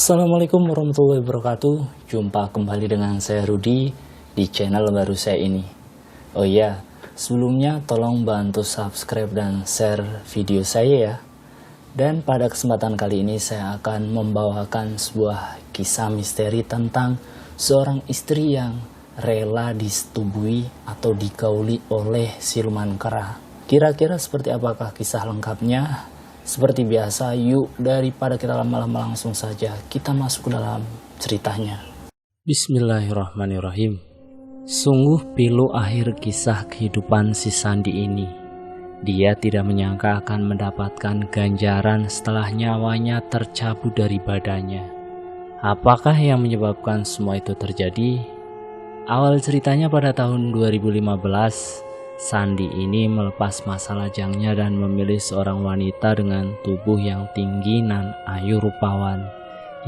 Assalamualaikum warahmatullahi wabarakatuh. Jumpa kembali dengan saya Rudi di channel baru saya ini. Oh iya, sebelumnya tolong bantu subscribe dan share video saya ya. Dan pada kesempatan kali ini saya akan membawakan sebuah kisah misteri tentang seorang istri yang rela disetubui atau digauli oleh siluman kera. Kira-kira seperti apakah kisah lengkapnya? Seperti biasa, yuk daripada kita lama-lama langsung saja kita masuk ke dalam ceritanya. Bismillahirrahmanirrahim. Sungguh pilu akhir kisah kehidupan si Sandi ini. Dia tidak menyangka akan mendapatkan ganjaran setelah nyawanya tercabut dari badannya. Apakah yang menyebabkan semua itu terjadi? Awal ceritanya pada tahun 2015, Sandi ini melepas masa lajangnya dan memilih seorang wanita dengan tubuh yang tinggi nan ayu rupawan,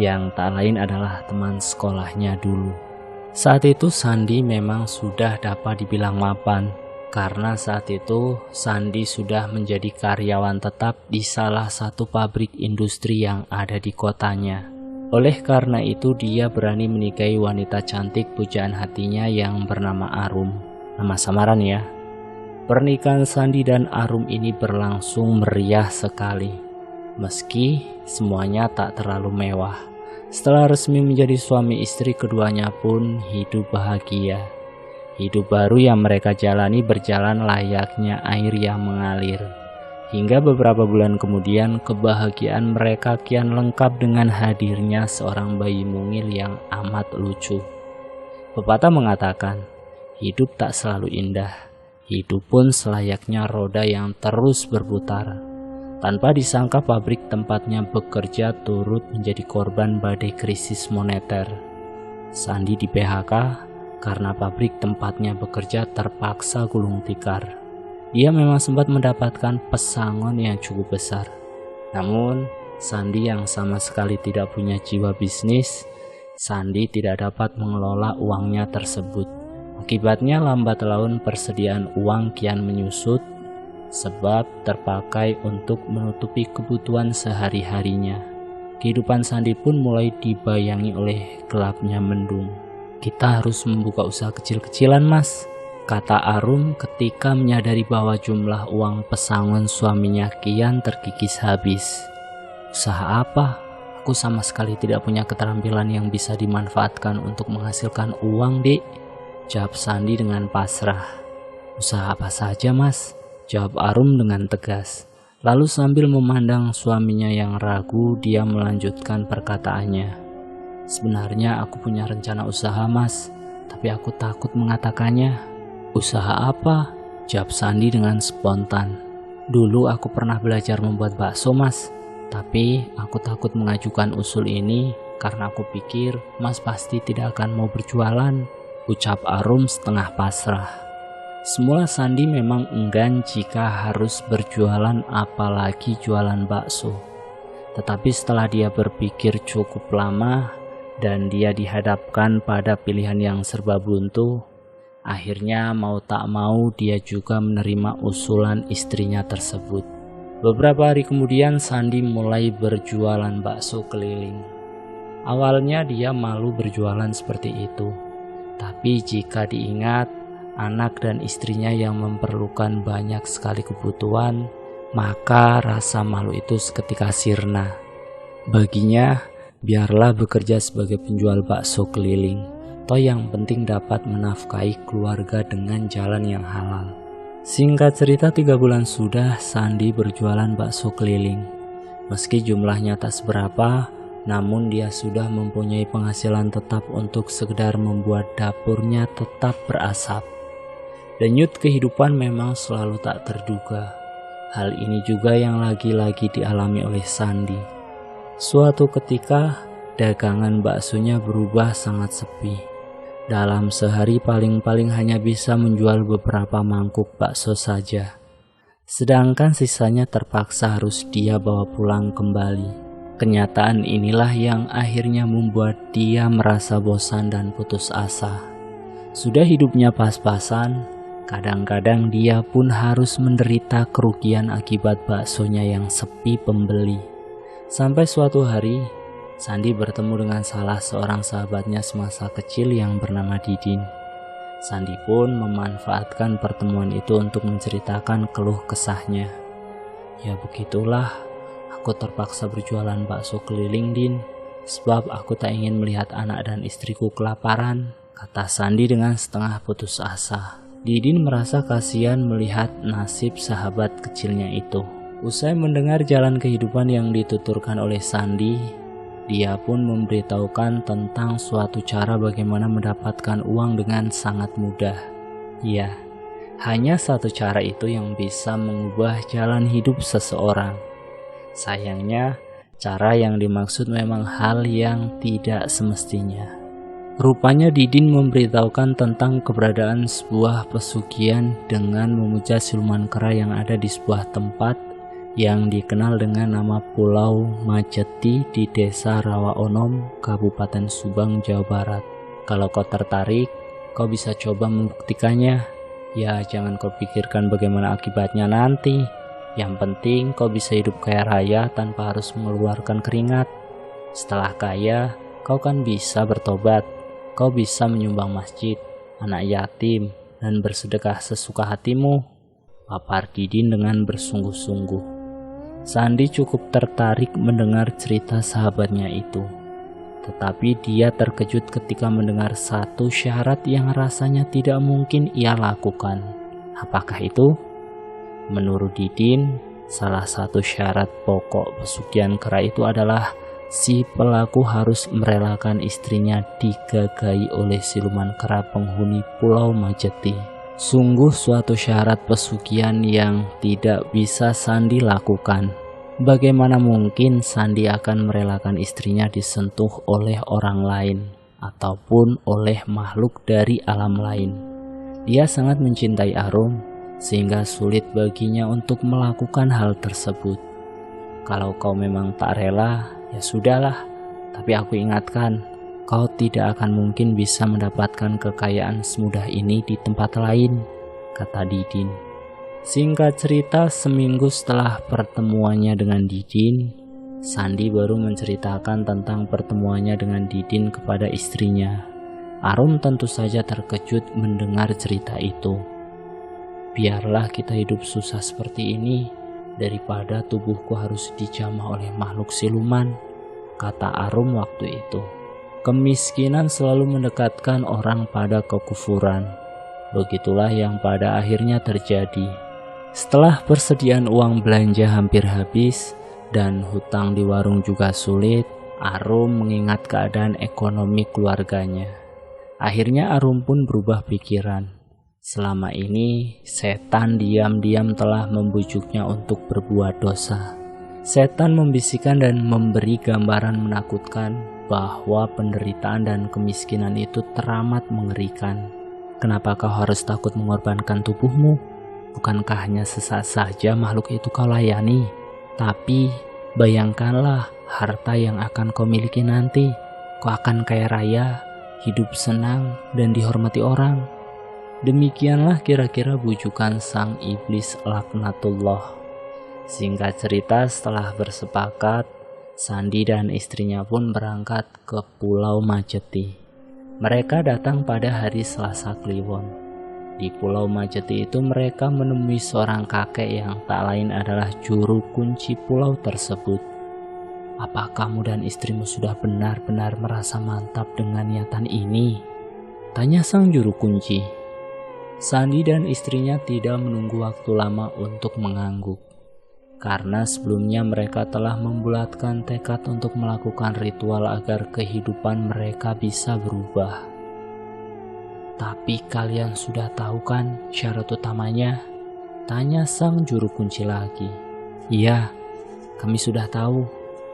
yang tak lain adalah teman sekolahnya dulu. Saat itu Sandi memang sudah dapat dibilang mapan, karena saat itu Sandi sudah menjadi karyawan tetap di salah satu pabrik industri yang ada di kotanya. Oleh karena itu dia berani menikahi wanita cantik pujaan hatinya yang bernama Arum. Nama samaran ya. Pernikahan Sandi dan Arum ini berlangsung meriah sekali, meski semuanya tak terlalu mewah. Setelah resmi menjadi suami istri, keduanya pun hidup bahagia. Hidup baru yang mereka jalani berjalan layaknya air yang mengalir. Hingga beberapa bulan kemudian, kebahagiaan mereka kian lengkap dengan hadirnya seorang bayi mungil yang amat lucu. Pepatah mengatakan, hidup tak selalu indah. Hidup pun selayaknya roda yang terus berputar. Tanpa disangka pabrik tempatnya bekerja turut menjadi korban badai krisis moneter. Sandi di PHK karena pabrik tempatnya bekerja terpaksa gulung tikar. Dia memang sempat mendapatkan pesangon yang cukup besar. Namun Sandi yang sama sekali tidak punya jiwa bisnis, Sandi tidak dapat mengelola uangnya tersebut. Akibatnya lambat laun persediaan uang kian menyusut sebab terpakai untuk menutupi kebutuhan sehari-harinya. Kehidupan Sandi pun mulai dibayangi oleh gelapnya mendung. Kita harus membuka usaha kecil-kecilan mas, kata Arum ketika menyadari bahwa jumlah uang pesangon suaminya kian terkikis habis. Usaha apa? Aku sama sekali tidak punya keterampilan yang bisa dimanfaatkan untuk menghasilkan uang, Dek. Jawab Sandi dengan pasrah. Usaha apa saja mas? Jawab Arum dengan tegas. Lalu sambil memandang suaminya yang ragu, dia melanjutkan perkataannya. Sebenarnya aku punya rencana usaha mas, tapi aku takut mengatakannya. Usaha apa? Jawab Sandi dengan spontan. Dulu aku pernah belajar membuat bakso mas, tapi aku takut mengajukan usul ini karena aku pikir mas pasti tidak akan mau berjualan. Ucap Arum setengah pasrah. Semula Sandi memang enggan jika harus berjualan apalagi jualan bakso. Tetapi setelah dia berpikir cukup lama dan dia dihadapkan pada pilihan yang serba buntu, akhirnya mau tak mau dia juga menerima usulan istrinya tersebut. Beberapa hari kemudian Sandi mulai berjualan bakso keliling. Awalnya dia malu berjualan seperti itu. Tapi jika diingat anak dan istrinya yang memerlukan banyak sekali kebutuhan, maka rasa malu itu seketika sirna. Baginya, biarlah bekerja sebagai penjual bakso keliling, toh yang penting dapat menafkahi keluarga dengan jalan yang halal. Singkat cerita 3 bulan sudah Sandi berjualan bakso keliling. Meski jumlahnya tak seberapa, namun dia sudah mempunyai penghasilan tetap untuk sekedar membuat dapurnya tetap berasap. Denyut kehidupan memang selalu tak terduga. Hal ini juga yang lagi-lagi dialami oleh Sandi. Suatu ketika, dagangan baksonya berubah sangat sepi. Dalam sehari paling-paling hanya bisa menjual beberapa mangkuk bakso saja. Sedangkan sisanya terpaksa harus dia bawa pulang kembali. Kenyataan inilah yang akhirnya membuat dia merasa bosan dan putus asa. Sudah hidupnya pas-pasan, kadang-kadang dia pun harus menderita kerugian akibat baksonya yang sepi pembeli. Sampai suatu hari, Sandi bertemu dengan salah seorang sahabatnya semasa kecil yang bernama Didin. Sandi pun memanfaatkan pertemuan itu untuk menceritakan keluh kesahnya. Ya begitulah, aku terpaksa berjualan bakso keliling, Din, sebab aku tak ingin melihat anak dan istriku kelaparan, kata Sandi dengan setengah putus asa. Didin merasa kasihan melihat nasib sahabat kecilnya itu. Usai mendengar jalan kehidupan yang dituturkan oleh Sandi, dia pun memberitahukan tentang suatu cara bagaimana mendapatkan uang dengan sangat mudah. Ya, hanya satu cara itu yang bisa mengubah jalan hidup seseorang. Sayangnya, cara yang dimaksud memang hal yang tidak semestinya. Rupanya Didin memberitahukan tentang keberadaan sebuah pesugihan dengan memuja siluman kera yang ada di sebuah tempat yang dikenal dengan nama Pulau Majeti di Desa Rawaonom, Kabupaten Subang, Jawa Barat. Kalau kau tertarik, kau bisa coba membuktikannya. Ya, jangan kau pikirkan bagaimana akibatnya nanti. Yang penting kau bisa hidup kaya raya tanpa harus mengeluarkan keringat. Setelah kaya, kau kan bisa bertobat. Kau bisa menyumbang masjid, anak yatim, dan bersedekah sesuka hatimu, papar Didin dengan bersungguh-sungguh. Sandi cukup tertarik mendengar cerita sahabatnya itu. Tetapi dia terkejut ketika mendengar satu syarat yang rasanya tidak mungkin ia lakukan. Apakah itu? Menurut Didin, salah satu syarat pokok pesugihan kera itu adalah si pelaku harus merelakan istrinya digagai oleh siluman kera penghuni Pulau Majeti. Sungguh suatu syarat pesugihan yang tidak bisa Sandi lakukan. Bagaimana mungkin Sandi akan merelakan istrinya disentuh oleh orang lain ataupun oleh makhluk dari alam lain? Dia sangat mencintai Arum sehingga sulit baginya untuk melakukan hal tersebut. Kalau kau memang tak rela, ya sudahlah, tapi aku ingatkan, kau tidak akan mungkin bisa mendapatkan kekayaan semudah ini di tempat lain, kata Didin. Singkat cerita, seminggu setelah pertemuannya dengan Didin, Sandi baru menceritakan tentang pertemuannya dengan Didin kepada istrinya. Arum tentu saja terkejut mendengar cerita itu. Biarlah kita hidup susah seperti ini, daripada tubuhku harus dijamah oleh makhluk siluman, kata Arum waktu itu. Kemiskinan selalu mendekatkan orang pada kekufuran. Begitulah yang pada akhirnya terjadi. Setelah persediaan uang belanja hampir habis dan hutang di warung juga sulit, Arum mengingat keadaan ekonomi keluarganya. Akhirnya Arum pun berubah pikiran. Selama ini, setan diam-diam telah membujuknya untuk berbuat dosa. Setan membisikkan dan memberi gambaran menakutkan bahwa penderitaan dan kemiskinan itu teramat mengerikan. Kenapa kau harus takut mengorbankan tubuhmu? Bukankah hanya sesaat saja makhluk itu kau layani? Tapi, bayangkanlah harta yang akan kau miliki nanti. Kau akan kaya raya, hidup senang, dan dihormati orang. Demikianlah kira-kira bujukan sang iblis laknatullah. Singkat cerita, setelah bersepakat, Sandi dan istrinya pun berangkat ke Pulau Majeti. Mereka datang pada hari Selasa Kliwon. Di Pulau Majeti itu mereka menemui seorang kakek yang tak lain adalah juru kunci pulau tersebut. Apa kamu dan istrimu sudah benar-benar merasa mantap dengan niatan ini? Tanya sang juru kunci. Sandi dan istrinya tidak menunggu waktu lama untuk mengangguk, karena sebelumnya mereka telah membulatkan tekad untuk melakukan ritual agar kehidupan mereka bisa berubah. Tapi kalian sudah tahu kan syarat utamanya? Tanya sang juru kunci lagi. Iya, kami sudah tahu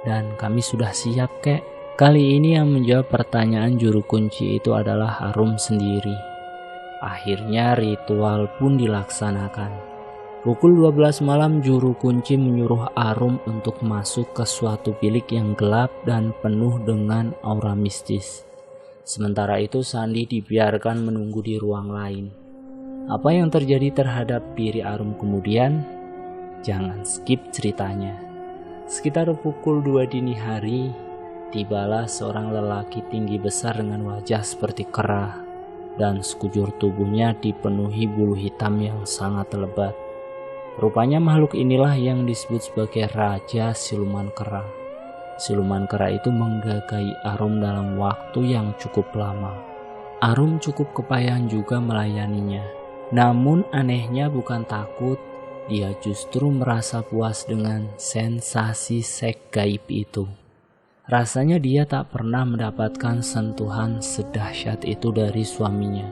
dan kami sudah siap, kek. Kali ini yang menjawab pertanyaan juru kunci itu adalah Arum sendiri. Akhirnya ritual pun dilaksanakan. Pukul 12 malam juru kunci menyuruh Arum untuk masuk ke suatu bilik yang gelap dan penuh dengan aura mistis. Sementara itu Sandi dibiarkan menunggu di ruang lain. Apa yang terjadi terhadap diri Arum kemudian? Jangan skip ceritanya. Sekitar pukul 2 dini hari, tibalah seorang lelaki tinggi besar dengan wajah seperti kera, dan sekujur tubuhnya dipenuhi bulu hitam yang sangat lebat. Rupanya makhluk inilah yang disebut sebagai Raja Siluman Kera. Siluman kera itu menggagai Arum dalam waktu yang cukup lama. Arum cukup kepayahan juga melayaninya. Namun anehnya bukan takut, dia justru merasa puas dengan sensasi seks gaib itu. Rasanya dia tak pernah mendapatkan sentuhan sedahsyat itu dari suaminya.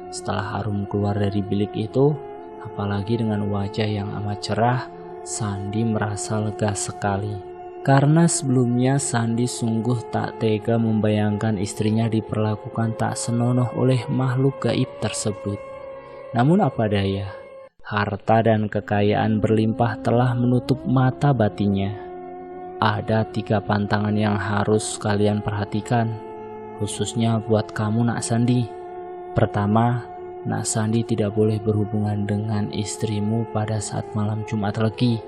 Setelah Arum keluar dari bilik itu, apalagi dengan wajah yang amat cerah, Sandi merasa lega sekali. Karena sebelumnya Sandi sungguh tak tega membayangkan istrinya diperlakukan tak senonoh oleh makhluk gaib tersebut. Namun apa daya, harta dan kekayaan berlimpah telah menutup mata batinnya. Ada 3 pantangan yang harus kalian perhatikan, khususnya buat kamu Nak Sandi. Pertama, Nak Sandi tidak boleh berhubungan dengan istrimu pada saat malam Jumat Legi.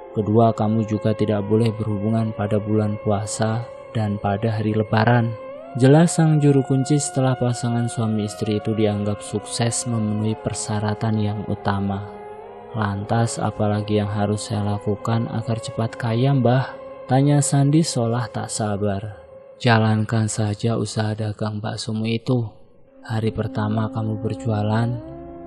Kedua, kamu juga tidak boleh berhubungan pada bulan puasa dan pada hari Lebaran. Jelas sang juru kunci setelah pasangan suami istri itu dianggap sukses memenuhi persyaratan yang utama. Lantas apalagi yang harus saya lakukan agar cepat kaya, Mbah? Tanya Sandi seolah tak sabar. Jalankan saja usaha dagang baksomu itu. Hari pertama kamu berjualan,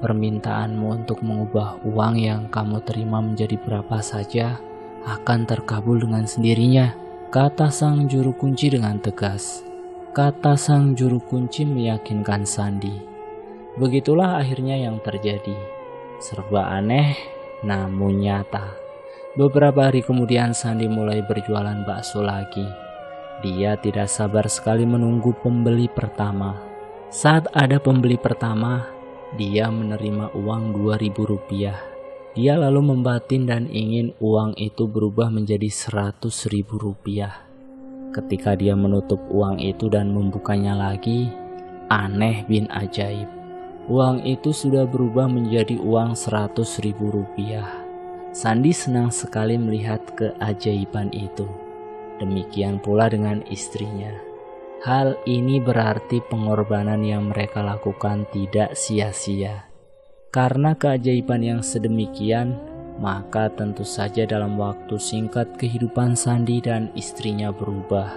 permintaanmu untuk mengubah uang yang kamu terima menjadi berapa saja akan terkabul dengan sendirinya, kata sang juru kunci dengan tegas. Kata sang juru kunci meyakinkan Sandi. Begitulah akhirnya yang terjadi. Serba aneh namun nyata. Beberapa hari kemudian Sandi mulai berjualan bakso lagi. Dia tidak sabar sekali menunggu pembeli pertama. Saat ada pembeli pertama, dia menerima uang Rp2.000. Dia lalu membatin dan ingin uang itu berubah menjadi Rp100.000. Ketika dia menutup uang itu dan membukanya lagi, aneh bin ajaib. Uang itu sudah berubah menjadi uang Rp100.000. Sandi senang sekali melihat keajaiban itu. Demikian pula dengan istrinya. Hal ini berarti pengorbanan yang mereka lakukan tidak sia-sia. Karena keajaiban yang sedemikian, maka tentu saja dalam waktu singkat kehidupan Sandi dan istrinya berubah.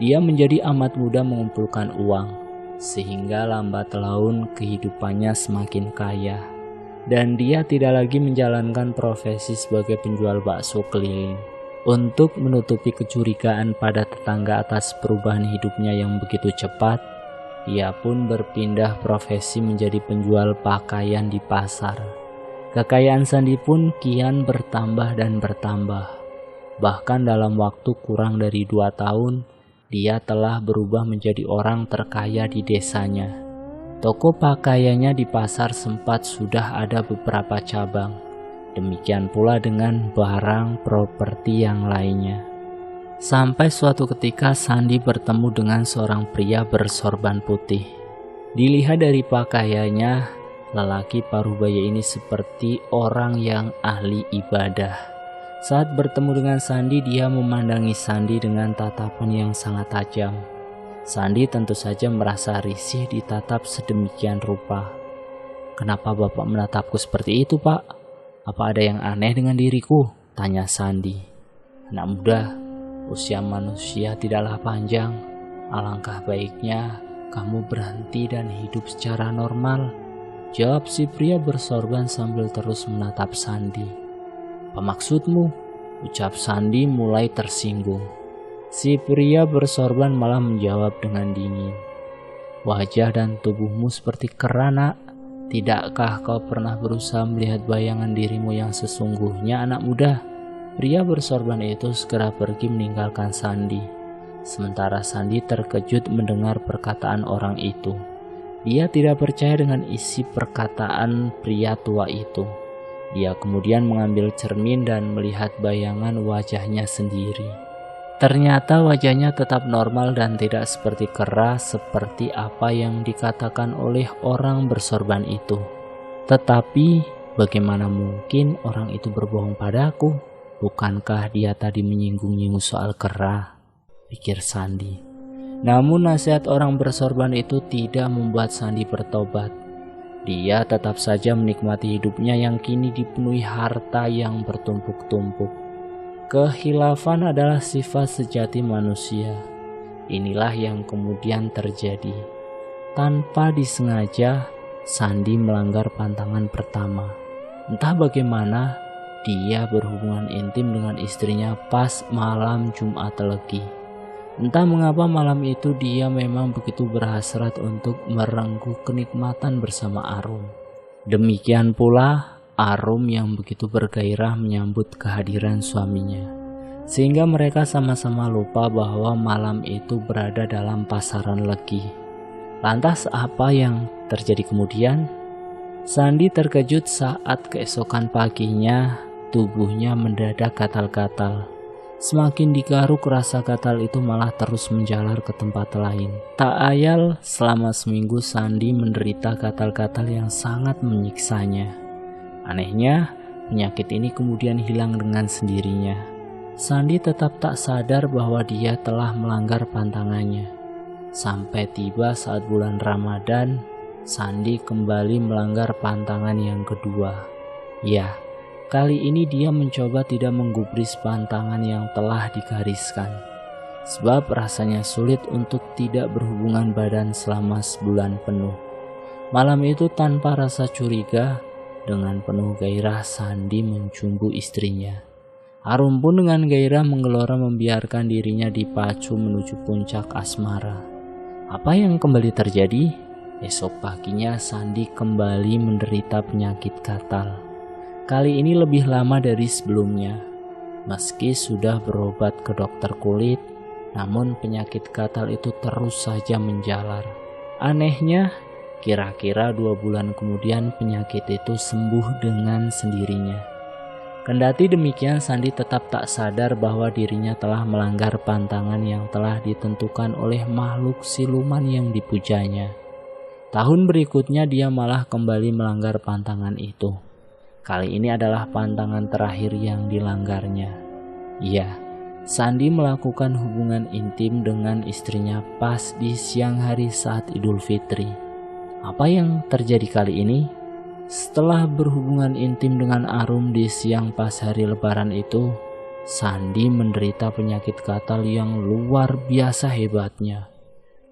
Dia menjadi amat mudah mengumpulkan uang, sehingga lambat laun kehidupannya semakin kaya. Dan dia tidak lagi menjalankan profesi sebagai penjual bakso keliling. Untuk menutupi kecurigaan pada tetangga atas perubahan hidupnya yang begitu cepat, ia pun berpindah profesi menjadi penjual pakaian di pasar. Kekayaan Sandi pun kian bertambah dan bertambah. Bahkan dalam waktu kurang dari 2 tahun, dia telah berubah menjadi orang terkaya di desanya. Toko pakaiannya di pasar sempat sudah ada beberapa cabang. Demikian pula dengan barang properti yang lainnya. Sampai suatu ketika Sandi bertemu dengan seorang pria bersorban putih. Dilihat dari pakaiannya, lelaki parubaya ini seperti orang yang ahli ibadah. Saat bertemu dengan Sandi, dia memandangi Sandi dengan tatapan yang sangat tajam. Sandi tentu saja merasa risih ditatap sedemikian rupa. "Kenapa Bapak menatapku seperti itu, Pak? Apa ada yang aneh dengan diriku?" tanya Sandi. "Anak muda, usia manusia tidaklah panjang. Alangkah baiknya kamu berhenti dan hidup secara normal," jawab si pria bersorban sambil terus menatap Sandi. "Apa maksudmu?" ucap Sandi mulai tersinggung. Si pria bersorban malah menjawab dengan dingin. "Wajah dan tubuhmu seperti kera, Nak. Tidakkah kau pernah berusaha melihat bayangan dirimu yang sesungguhnya, anak muda?" Pria bersorban itu segera pergi meninggalkan Sandi. Sementara Sandi terkejut mendengar perkataan orang itu. Dia tidak percaya dengan isi perkataan pria tua itu. Dia kemudian mengambil cermin dan melihat bayangan wajahnya sendiri. Ternyata wajahnya tetap normal dan tidak seperti kera seperti apa yang dikatakan oleh orang bersorban itu. Tetapi bagaimana mungkin orang itu berbohong padaku? Bukankah dia tadi menyinggung-nyinggung soal kera? pikir Sandi. Namun nasihat orang bersorban itu tidak membuat Sandi bertobat. Dia tetap saja menikmati hidupnya yang kini dipenuhi harta yang bertumpuk-tumpuk. Kehilafan adalah sifat sejati manusia. Inilah yang kemudian terjadi. Tanpa disengaja, Sandi melanggar pantangan pertama. Entah bagaimana, dia berhubungan intim dengan istrinya pas malam Jumat Legi. Entah mengapa malam itu dia memang begitu berhasrat untuk merengkuh kenikmatan bersama Arum. Demikian pula Arum yang begitu bergairah menyambut kehadiran suaminya. Sehingga mereka sama-sama lupa bahwa malam itu berada dalam pasaran Legi. Lantas apa yang terjadi kemudian? Sandi terkejut saat keesokan paginya tubuhnya mendadak gatal-gatal. Semakin digaruk rasa gatal itu malah terus menjalar ke tempat lain. Tak ayal selama seminggu Sandi menderita gatal-gatal yang sangat menyiksanya. Anehnya, penyakit ini kemudian hilang dengan sendirinya. Sandi tetap tak sadar bahwa dia telah melanggar pantangannya. Sampai tiba saat bulan Ramadan, Sandi kembali melanggar pantangan yang kedua. Ya, kali ini dia mencoba tidak menggubris pantangan yang telah digariskan. Sebab rasanya sulit untuk tidak berhubungan badan selama sebulan penuh. Malam itu tanpa rasa curiga, dengan penuh gairah Sandi mencumbu istrinya. Arum pun dengan gairah menggelora membiarkan dirinya dipacu menuju puncak asmara. Apa yang kembali terjadi? Esok paginya Sandi kembali menderita penyakit gatal. Kali ini lebih lama dari sebelumnya. Meski sudah berobat ke dokter kulit, namun penyakit gatal itu terus saja menjalar. Anehnya, kira-kira 2 bulan kemudian penyakit itu sembuh dengan sendirinya. Kendati demikian, Sandi tetap tak sadar bahwa dirinya telah melanggar pantangan yang telah ditentukan oleh makhluk siluman yang dipujanya. Tahun berikutnya dia malah kembali melanggar pantangan itu. Kali ini adalah pantangan terakhir yang dilanggarnya. Iya, Sandi melakukan hubungan intim dengan istrinya pas di siang hari saat Idul Fitri. Apa yang terjadi kali ini? Setelah berhubungan intim dengan Arum di siang pas hari Lebaran itu, Sandi menderita penyakit gatal yang luar biasa hebatnya.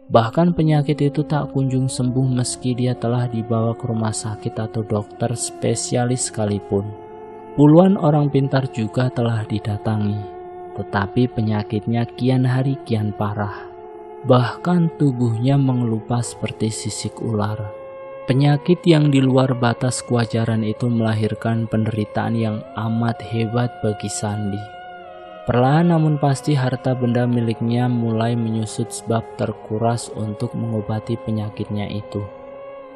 Bahkan penyakit itu tak kunjung sembuh meski dia telah dibawa ke rumah sakit atau dokter spesialis sekalipun. Puluhan orang pintar juga telah didatangi, tetapi penyakitnya kian hari kian parah. Bahkan tubuhnya mengelupas seperti sisik ular. Penyakit yang di luar batas kewajaran itu melahirkan penderitaan yang amat hebat bagi Sandi. Perlahan namun pasti harta benda miliknya mulai menyusut sebab terkuras untuk mengobati penyakitnya itu.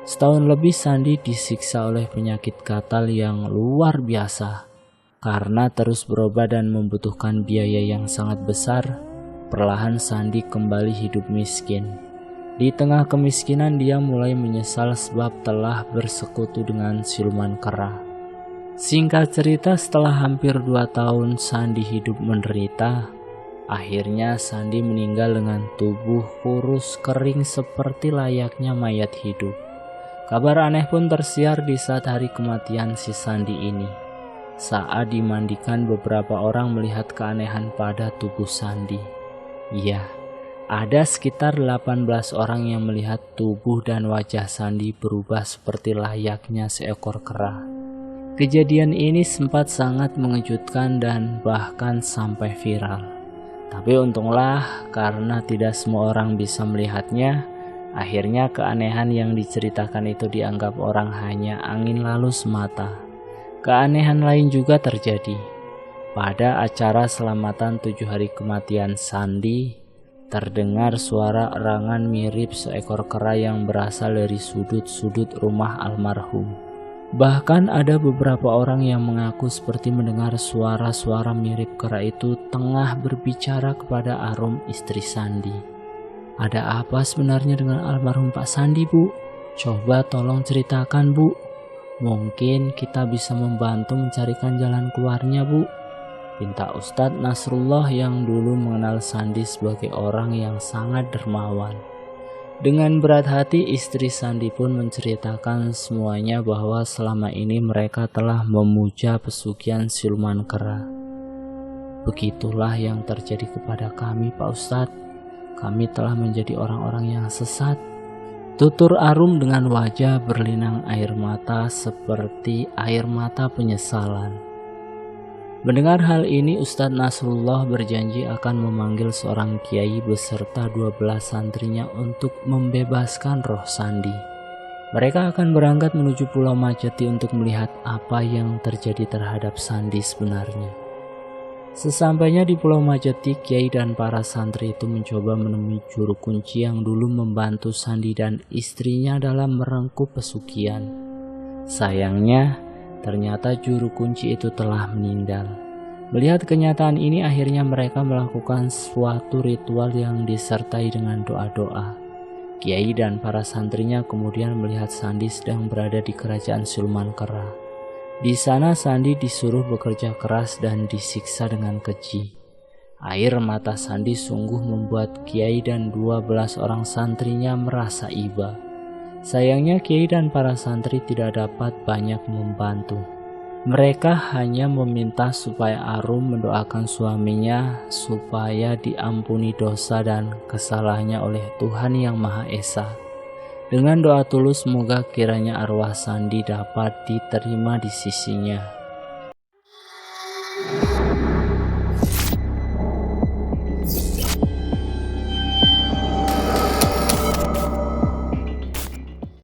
Setahun lebih Sandi disiksa oleh penyakit gatal yang luar biasa. Karena terus berobat dan membutuhkan biaya yang sangat besar, perlahan Sandi kembali hidup miskin. Di tengah kemiskinan dia mulai menyesal sebab telah bersekutu dengan siluman kera. Singkat cerita, setelah hampir 2 tahun Sandi hidup menderita, akhirnya Sandi meninggal dengan tubuh kurus kering seperti layaknya mayat hidup. Kabar aneh pun tersiar di saat hari kematian si Sandi ini. Saat dimandikan, beberapa orang melihat keanehan pada tubuh Sandi. Iya, ada sekitar 18 orang yang melihat tubuh dan wajah Sandi berubah seperti layaknya seekor kera. Kejadian ini sempat sangat mengejutkan dan bahkan sampai viral. Tapi untunglah karena tidak semua orang bisa melihatnya, akhirnya keanehan yang diceritakan itu dianggap orang hanya angin lalu semata. Keanehan lain juga terjadi. Pada acara selamatan 7 hari kematian Sandi, terdengar suara erangan mirip seekor kera yang berasal dari sudut-sudut rumah almarhum. Bahkan ada beberapa orang yang mengaku seperti mendengar suara-suara mirip kera itu tengah berbicara kepada Arum istri Sandi. Ada apa sebenarnya dengan almarhum Pak Sandi, Bu? Coba tolong ceritakan, Bu. Mungkin kita bisa membantu mencarikan jalan keluarnya, Bu. pinta Ustadz Nasrullah yang dulu mengenal Sandi sebagai orang yang sangat dermawan. Dengan berat hati istri Sandi pun menceritakan semuanya bahwa selama ini mereka telah memuja pesugihan siluman kera. Begitulah yang terjadi kepada kami, Pak Ustadz. Kami telah menjadi orang-orang yang sesat. Tutur Arum dengan wajah berlinang air mata seperti air mata penyesalan. Mendengar hal ini, Ustadz Nasrullah berjanji akan memanggil seorang kiai beserta 12 santrinya untuk membebaskan roh Sandi. Mereka akan berangkat menuju Pulau Majeti untuk melihat apa yang terjadi terhadap Sandi sebenarnya. Sesampainya di Pulau Majeti, kiai dan para santri itu mencoba menemui juru kunci yang dulu membantu Sandi dan istrinya dalam merengkuh pesugihan. Sayangnya, ternyata juru kunci itu telah meninggal. Melihat kenyataan ini, akhirnya mereka melakukan suatu ritual yang disertai dengan doa-doa. Kiai dan para santrinya kemudian melihat Sandi sedang berada di kerajaan siluman kera. Di sana Sandi disuruh bekerja keras dan disiksa dengan keji. Air mata Sandi sungguh membuat kiai dan 12 orang santrinya merasa iba. Sayangnya kiai dan para santri tidak dapat banyak membantu. Mereka hanya meminta supaya Arum mendoakan suaminya supaya diampuni dosa dan kesalahannya oleh Tuhan Yang Maha Esa. Dengan doa tulus semoga kiranya arwah Sandi dapat diterima di sisinya.